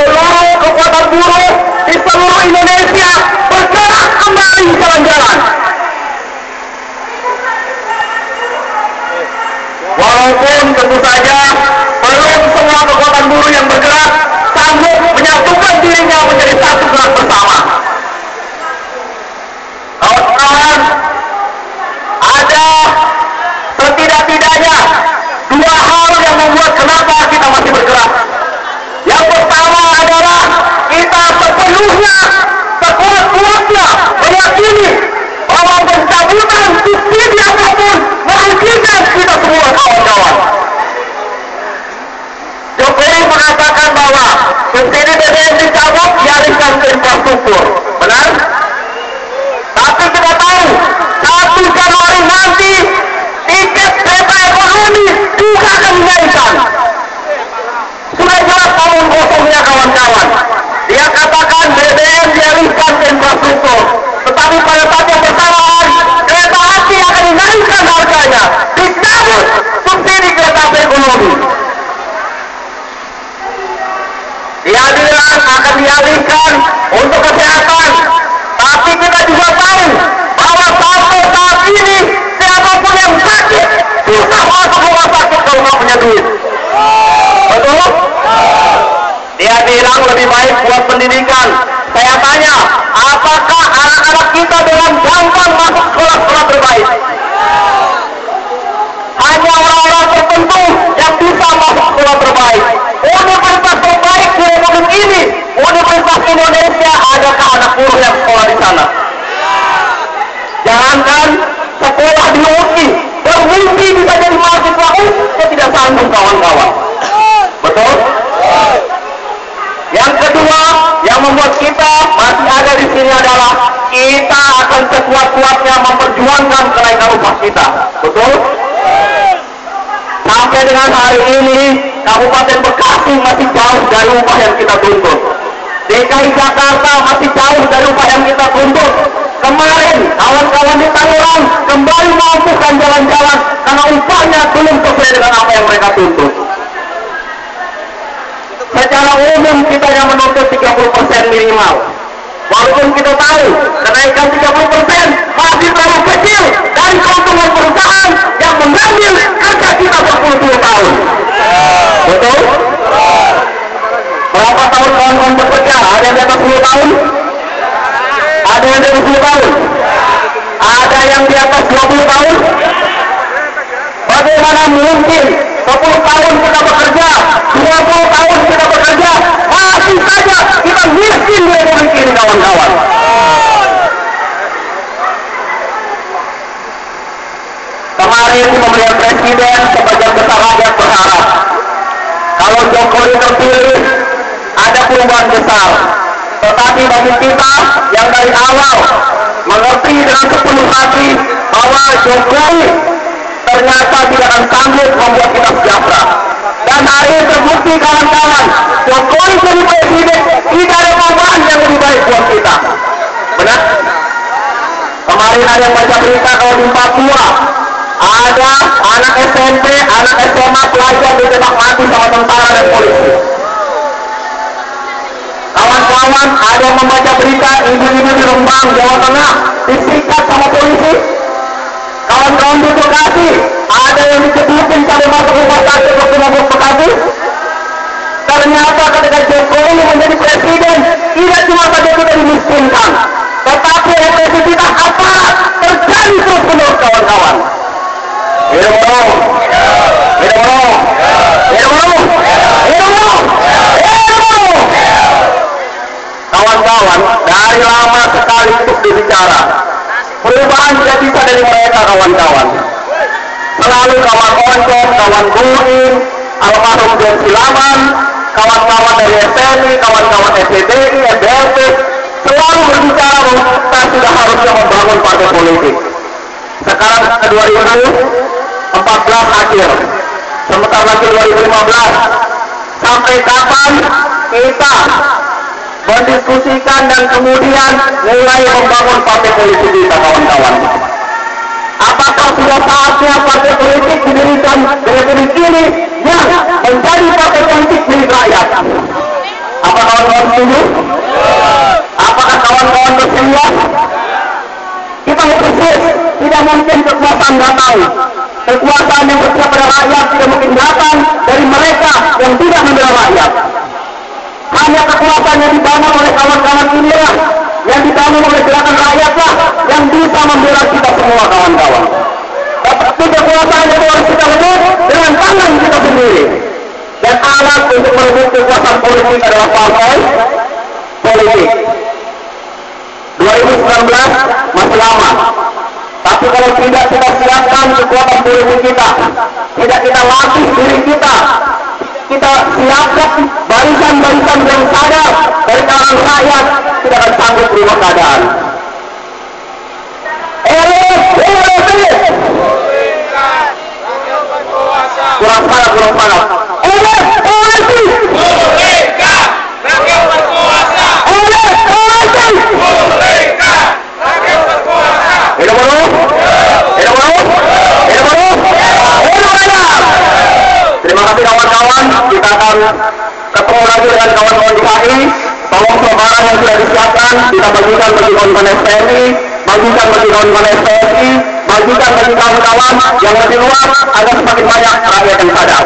seluruh kekuatan buruh di seluruh Indonesia bergerak kembali jalan-jalan. Walaupun tentu saja belum semua kekuatan buruh yang bergerak sanggup menyatukan dirinya menjadi satu gerak bersama. Kawan-kawan, ada setidak-tidaknya dua hal yang membuat kenapa kita masih bergerak. Yang pertama adalah kita sepenuhnya, sekuat-kuatnya meyakini bahwa pencabutan subsidi apapun merugikan kita semua, kawan-kawan. Jokowi mengatakan bahwa subsidi BBM dicabut dialihkan ke infrastruktur, benar? Tapi kita tahu 1 Januari nanti tiket kereta ekonomi juga akan dinaikkan. Sudah jelas tahun kosongnya, kawan-kawan. Dia katakan BBM dialihkan ke infrastruktur, tetapi pada saat yang bersamaan kereta api akan dinaikkan harganya, dicabut subsidi kereta api ekonomi. Dia bilang akan dialihkan untuk kesehatan, tapi kita juga tahu bahwa sampai saat ini siapapun yang sakit susah masuk rumah sakit kalau nggak punya duit. Betul? Dia bilang lebih baik buat pendidikan. Saya tanya, apakah anak-anak kita dengan gampang masuk sekolah-sekolah terbaik? Hanya orang-orang tertentu yang bisa masuk sekolah terbaik. Universitas terbaik di Republik ini, Universitas Indonesia, adakah anak buruh yang sekolah di sana? Jangankan sekolah di UI, bermimpi bisa jadi mahasiswa saya tidak sanggup, kawan-kawan. Betul? Yang kedua, yang membuat kita masih ada di sini adalah kita akan sekuat-kuatnya memperjuangkan kenaikan upah kita. Betul? Sampai dengan hari ini, Kabupaten Bekasi masih jauh dari upah yang kita tuntut. DKI Jakarta masih jauh dari upah yang kita tuntut. Kemarin, kawan-kawan di Tangerang kembali melumpuhkan jalan-jalan karena upahnya belum sesuai dengan apa yang mereka tuntut. Secara umum kita yang menuntut 30% minimal. Walaupun kita tahu kenaikan 30% masih terlalu kecil dari keuntungan perusahaan yang mengambil kerja kita 10 tahun. Betul? Berapa tahun kawan-kawan bekerja? Ada yang di atas 10 tahun? Ada yang di atas 10 tahun? Ada yang di atas 20 tahun? Bagaimana mungkin 10 tahun kita bekerja, 20 tahun kita bekerja, masih saja kita miskin di Republik ini, kawan-kawan. Kemarin pemilihan presiden sebagian besar rakyat berharap kalau Jokowi terpilih ada perubahan besar. Tetapi bagi kita yang dari awal mengerti dengan sepenuh hati bahwa Jokowi ternyata tidak akan sanggup membuat kita sejahtera. Dan hari ini terbukti, kawan-kawan, Jokowi jadi presiden tidak ada perubahan yang lebih baik buat kita. Benar? Kemarin ada yang baca berita kalau di Papua ada anak SMP, anak SMA pelajar ditembak mati sama tentara dan polisi. Kawan-kawan, ada yang membaca berita ibu-ibu di Rembang, Jawa Tengah disikat sama polisi. Kawan-kawan di Bekasi, ada yang dicebutin sampai masuk rumah sakit waktu mogok Bekasi. Ternyata ketika Jokowi menjadi presiden, tidak cuma saja kita dimiskinkan, tetapi represi kita aparat terjadi terus-menerus, kawan-kawan. Kawan-kawan, dari lama sekali untuk dibicara. Perubahan tidak bisa dari mereka, kawan-kawan. Selalu kawan Oncom, kawan Guring, almarhum John Silaban, kawan-kawan dari SNI, kawan-kawan SDI, SDLP, selalu berbicara bahwa kita sudah harusnya membangun partai politik. Sekarang 2014 akhir, sebentar lagi 2015. Sampai kapan kita mendiskusikan dan kemudian mulai membangun partai politik kita, kawan-kawan? Apakah sudah saatnya partai politik didirikan di Republik ini yang menjadi partai politik milik rakyat? Apakah setuju? Apakah kawan-kawan bersedia? Kita persis, tidak mungkin kekuasaan datang. Kekuasaan yang berpihak pada rakyat tidak mungkin datang dari mereka yang tidak membela rakyat. Hanya kekuasaan yang dibangun oleh kawan-kawan inilah, yang dibangun oleh gerakan rakyatlah, yang bisa membela kita semua kawan-kawan. Tapi kekuasaan itu harus kita rebut dengan tangan kita sendiri. Dan alat untuk merebut kekuasaan politik adalah partai politik. 2019 masih lama. Tapi kalau tidak kita siapkan kekuatan politik kita, tidak kita latih diri kita siapkan barisan-barisan yang sadar dari kalangan rakyat, tidak akan sanggup berubah keadaan. Kurang panas. Terima kasih kawan-kawan, kita akan ketemu lagi dengan kawan-kawan di KI. Tolong barang yang sudah disiapkan kita bagikan bagi kawan-kawan SPNI, bagikan bagi kawan-kawan SPSI, bagikan bagi kawan-kawan yang lebih luas agar semakin banyak rakyat yang sadar.